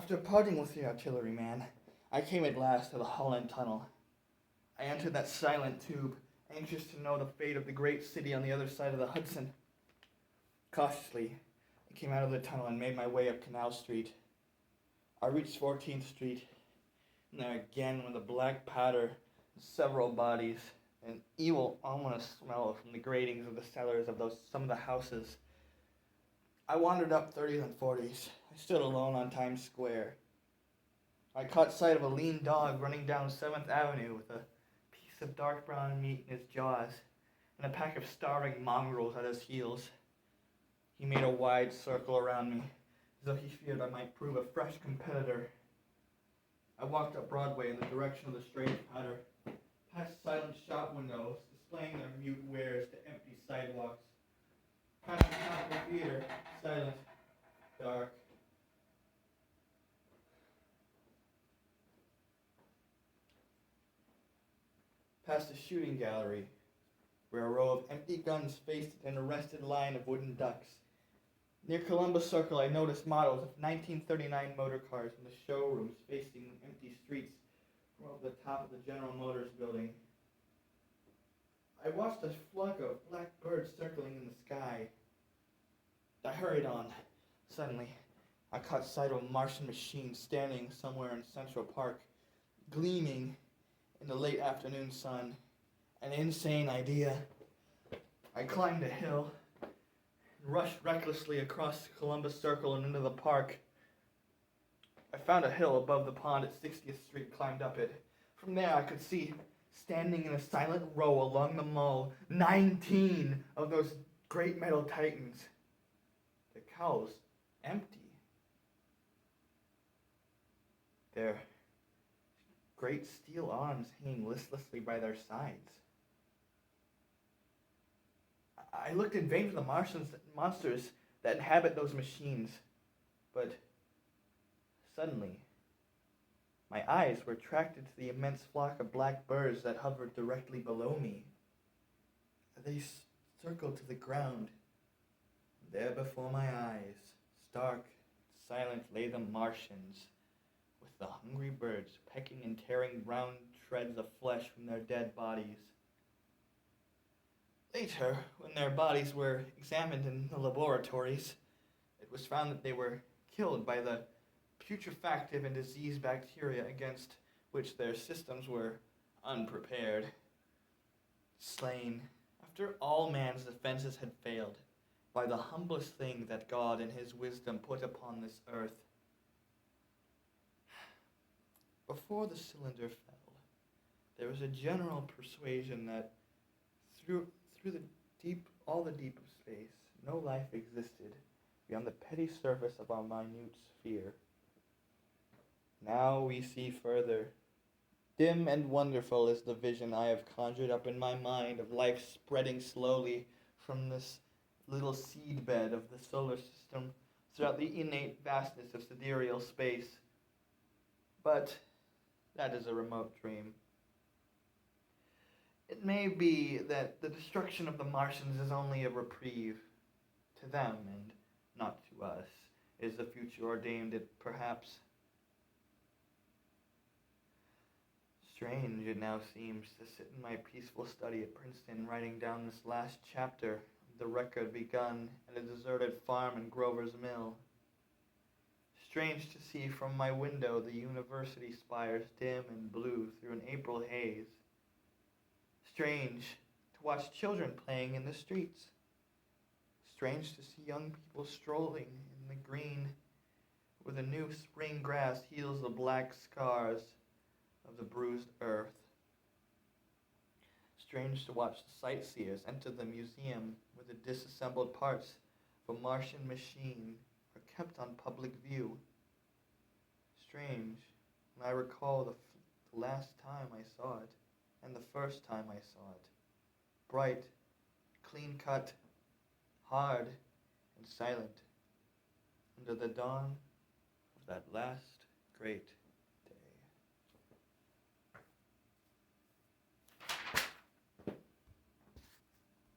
After parting with the artilleryman, I came at last to the Holland Tunnel. I entered that silent tube, anxious to know the fate of the great city on the other side of the Hudson. Cautiously, I came out of the tunnel and made my way up Canal Street. I reached 14th Street, and there again was a black powder and several bodies, an evil, ominous smell from the gratings of the cellars of some of the houses. I wandered up 30s and 40s. I stood alone on Times Square. I caught sight of a lean dog running down 7th Avenue with a piece of dark brown meat in his jaws and a pack of starving mongrels at his heels. He made a wide circle around me, as though he feared I might prove a fresh competitor. I walked up Broadway in the direction of the straight powder, past silent shop windows displaying their mute wares to empty sidewalks, past the Capitol Theater, silent, dark. Past the shooting gallery, where a row of empty guns faced an arrested line of wooden ducks. Near Columbus Circle, I noticed models of 1939 motor cars in the showrooms facing empty streets from over the top of the General Motors building. I watched a flock of black birds circling in the sky. I hurried on. Suddenly, I caught sight of a Martian machine standing somewhere in Central Park, gleaming in the late afternoon sun. An insane idea. I climbed a hill, rushed recklessly across Columbus Circle and into the park. I found a hill above the pond at 60th Street and climbed up it. From there I could see, standing in a silent row along the mall, 19 of those great metal titans. The cowls empty. Their great steel arms hanging listlessly by their sides. I looked in vain for the monsters that inhabit those machines, but suddenly my eyes were attracted to the immense flock of black birds that hovered directly below me. They circled to the ground. There before my eyes, stark, silent, lay the Martians, with the hungry birds pecking and tearing round shreds of flesh from their dead bodies. Later, when their bodies were examined in the laboratories, it was found that they were killed by the putrefactive and diseased bacteria against which their systems were unprepared. Slain, after all man's defenses had failed, by the humblest thing that God in his wisdom put upon this earth. Before the cylinder fell, there was a general persuasion that through all the deep of space, no life existed beyond the petty surface of our minute sphere. Now we see further. Dim and wonderful is the vision I have conjured up in my mind of life spreading slowly from this little seedbed of the solar system throughout the innate vastness of sidereal space. But that is a remote dream. It may be that the destruction of the Martians is only a reprieve. To them, and not to us, is the future ordained it perhaps. Strange it now seems to sit in my peaceful study at Princeton writing down this last chapter of the record begun at a deserted farm in Grover's Mill. Strange to see from my window the university spires dim and blue through an April haze. Strange to watch children playing in the streets. Strange to see young people strolling in the green where the new spring grass heals the black scars of the bruised earth. Strange to watch the sightseers enter the museum where the disassembled parts of a Martian machine are kept on public view. Strange when I recall the last time I saw it, and the first time I saw it. Bright, clean-cut, hard, and silent, under the dawn of that last great